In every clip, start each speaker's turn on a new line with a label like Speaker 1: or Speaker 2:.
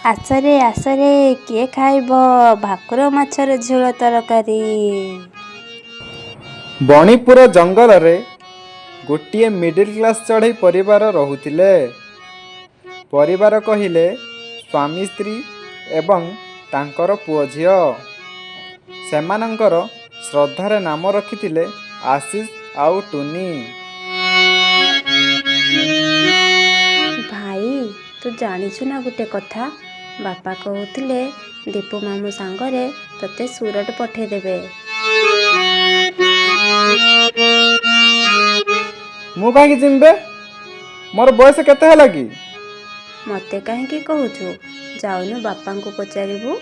Speaker 1: ଆସରେ କିଏ ଖାଇବ ଭାକୁର ମାଛର ଝୋଳ ତରକାରୀ।
Speaker 2: ବଣିପୁର ଜଙ୍ଗଲରେ ଗୋଟିଏ ମିଡିଲ କ୍ଲାସ ଚଢ଼େଇ ପରିବାର ରହୁଥିଲେ। ପରିବାର କହିଲେ ସ୍ୱାମୀ ସ୍ତ୍ରୀ ଏବଂ ତାଙ୍କର ପୁଅ ଝିଅ। ସେମାନଙ୍କର ଶ୍ରଦ୍ଧାରେ ନାମ ରଖିଥିଲେ ଆଶିଷ ଆଉ ଟୁନି।
Speaker 1: ଭାଇ ତୁ ଜାଣିଛୁ ନା ଗୋଟେ କଥା, ବାପା କହୁଥିଲେ ଦୀପୁ ମାମୁଁ ସାଙ୍ଗରେ ତତେ ସୁରଟ ପଠେଇଦେବେ।
Speaker 2: ମୁଁ କାହିଁକି ଯିବି ବେ? ମୋର ବୟସ କେତେ ହେଲା କି?
Speaker 1: ମତେ କାହିଁକି କହୁଛୁ, ଯାଉନୁ ବାପାଙ୍କୁ ପଚାରିବୁ।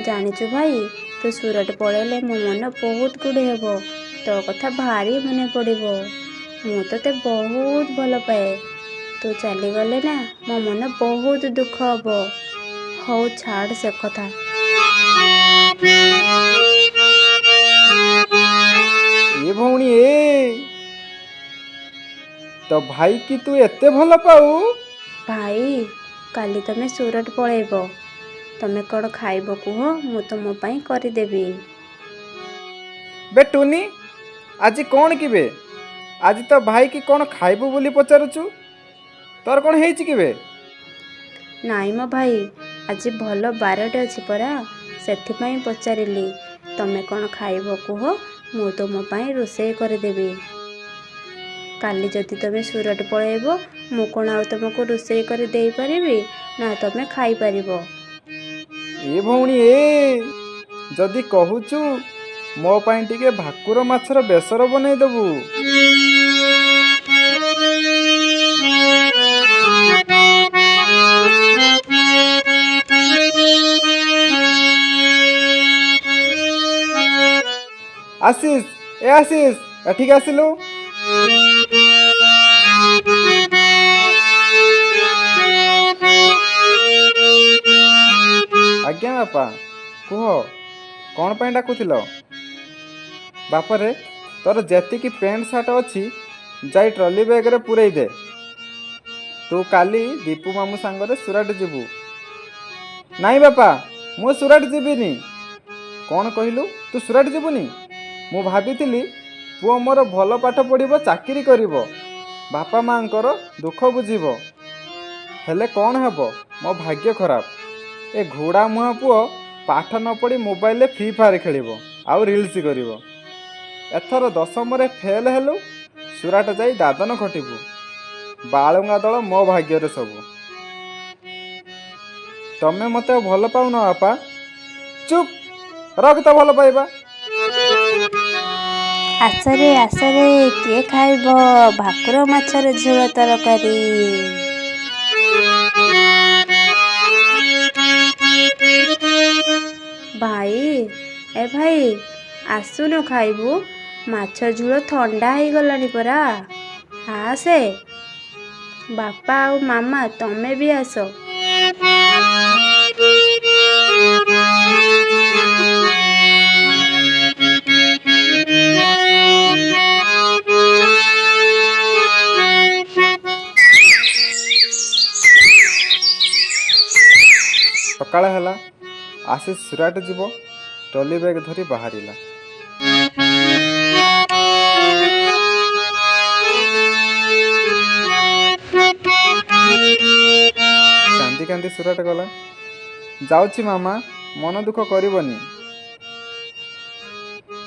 Speaker 1: ଜାଣିଛୁ ଭାଇ, ତୁ ସୁରଟ ପଳେଇଲେ ମୋ ମନ ବହୁତ ଗୁଡେ ହେବ। ତୋ କଥା ଭାରି ମନେ ପଡ଼ିବ। ମୁଁ ତତେ ବହୁତ ଭଲ ପାଏ। ତୁ ଚାଲିଗଲେ ନା ମୋ ମନ ବହୁତ ଦୁଃଖ ହବ। ହଉ ଛାଡ଼ ସେ କଥା।
Speaker 2: ଏ ଭଉଣୀ ତ ଭାଇ କି ତୁ ଏତେ ଭଲ ପାଉ?
Speaker 1: ଭାଇ କାଲି ତମେ ସୁରଟ ପଳେଇବ। ତମେ କ'ଣ ଖାଇବ କୁହ, ମୁଁ ତୁମ ପାଇଁ କରିଦେବି।
Speaker 2: ବେ ଟୁନି, ଆଜି କ'ଣ କି ବେ? ଆଜି ତ ଭାଇ କି କ'ଣ ଖାଇବୁ ବୋଲି ପଚାରୁଛୁ? ତୋର କ'ଣ ହେଇଛି କି ବେ?
Speaker 1: ନାଇଁ ମୋ ଭାଇ, ଆଜି ଭଲ ବାରଟେ ଅଛି ପରା, ସେଥିପାଇଁ ପଚାରିଲି। ତମେ କ'ଣ ଖାଇବ କୁହ, ମୁଁ ତୁମ ପାଇଁ ରୋଷେଇ କରିଦେବି। କାଲି ଯଦି ତମେ ସୁରଟ ପଳେଇବ, ମୁଁ କ'ଣ ଆଉ ତୁମକୁ ରୋଷେଇ କରି ଦେଇପାରିବି ନା ତମେ ଖାଇପାରିବ?
Speaker 2: ଏ ଭଉଣୀ ଯଦି କହୁଛୁ ମୋ ପାଇଁ ଟିକେ ଭାକୁର ମାଛର ବେସର ବନେଇଦେବୁ। ଆଶିଷ ଏଠିକି ଆସିଲୁ। ଆଜ୍ଞା ବାପା, କୁହ କ'ଣ ପାଇଁ ଡାକୁଥିଲ? ବାପରେ, ତୋର ଯେତିକି ପ୍ୟାଣ୍ଟ ସାର୍ଟ ଅଛି ଯାଇ ଟ୍ରଲି ବ୍ୟାଗରେ ପୂରେଇ ଦେ। ତୁ କାଲି ଦୀପୁ ମାମୁଁ ସାଙ୍ଗରେ ସୁରଟ ଯିବୁ। ନାଇଁ ବାପା, ମୁଁ ସୁରଟ ଯିବିନି। କ'ଣ କହିଲୁ, ତୁ ସୁରଟ ଯିବୁନି? ମୁଁ ଭାବିଥିଲି ପୁଅ ମୋର ଭଲ ପାଠ ପଢ଼ିବ, ଚାକିରି କରିବ, ବାପା ମାଆଙ୍କର ଦୁଃଖ ବୁଝିବ। ହେଲେ କ'ଣ ହେବ, ମୋ ଭାଗ୍ୟ ଖରାପ। ଏ ଘୋଡ଼ା ମୁହାଁ ପୁଅ ପାଠ ନ ପଢ଼ି ମୋବାଇଲରେ ଫ୍ରି ଫାୟାର ଖେଳିବ ଆଉ ରିଲ୍ସ କରିବ। ଏଥର ଦଶମରେ ଫେଲ୍ ହେଲୁ, ସୁରାଟ ଯାଇ ଦାଦନ ଖଟିବୁ। ବାଳୁଙ୍ଗା ଦଳ ମୋ ଭାଗ୍ୟରେ ସବୁ। ତମେ ମୋତେ ଭଲ ପାଉନ ବାପା? ଚୁପ୍ ରଖ ତ ଭଲ ପାଇବା।
Speaker 1: ଆସରେ କିଏ ଖାଇବ ଭାକୁର ମାଛର ଝୋଳ ତରକାରୀ। ଭାଇ ଆସୁନ ଖାଇବୁ, ମାଛ ଝୋଳ ଥଣ୍ଡା ହେଇଗଲାଣି ପରା। ଆସେ ବାପା ଆଉ ମାମା, ତମେ ବି ଆସ।
Speaker 2: ସକାଳ ହେଲା, ଆଶିଷ ସୁରାଟ ଯିବ, ଟ୍ରଲି ବ୍ୟାଗ୍ ଧରି ବାହାରିଲା। କାନ୍ଦି କାନ୍ଦି ସୁରାଟ ଗଲା। ଯାଉଛି ମାମା, ମନ ଦୁଃଖ କରିବନି।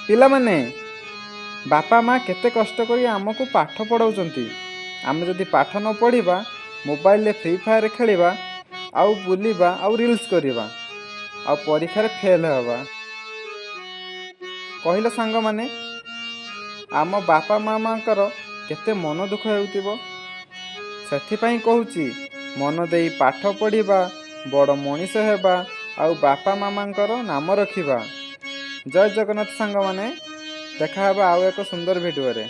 Speaker 2: ପିଲାମାନେ, ବାପା ମା କେତେ କଷ୍ଟ କରି ଆମକୁ ପାଠ ପଢ଼ାଉଛନ୍ତି। ଆମେ ଯଦି ପାଠ ନ ପଢ଼ିବା, ମୋବାଇଲରେ ଫ୍ରି ଫାୟାର ଖେଳିବା ଆଉ ବୁଲିବା ଆଉ ରିଲ୍ସ କରିବା ଆଉ ପରୀକ୍ଷାରେ ଫେଲ୍ ହେବା, କହିଲ ସାଙ୍ଗମାନେ, ଆମ ବାପା ମାମାଙ୍କର କେତେ ମନ ଦୁଃଖ ହେଉଥିବ। ସେଥିପାଇଁ କହୁଛି, ମନ ଦେଇ ପାଠ ପଢ଼ିବା, ବଡ଼ ମଣିଷ ହେବା ଆଉ ବାପା ମାମାଙ୍କର ନାମ ରଖିବା। ଜୟ ଜଗନ୍ନାଥ ସାଙ୍ଗମାନେ, ଦେଖା ହେବା ଆଉ ଏକ ସୁନ୍ଦର ଭିଡ଼ିଓରେ।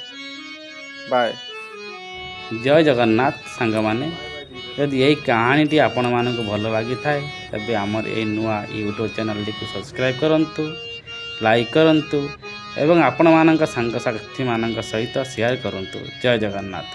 Speaker 2: ବାଏ।
Speaker 3: ଜୟ ଜଗନ୍ନାଥ ସାଙ୍ଗମାନେ, ଯଦି ଏହି କାହାଣୀଟି ଆପଣମାନଙ୍କୁ ଭଲ ଲାଗିଥାଏ ତେବେ ଆମର ଏହି ନୂଆ ୟୁଟ୍ୟୁବ୍ ଚ୍ୟାନେଲଟିକୁ ସବସ୍କ୍ରାଇବ୍ କରନ୍ତୁ, ଲାଇକ୍ କରନ୍ତୁ ଏବଂ ଆପଣମାନଙ୍କ ସାଙ୍ଗସାଥିମାନଙ୍କ ସହିତ ସେୟାର କରନ୍ତୁ। ଜୟ ଜଗନ୍ନାଥ।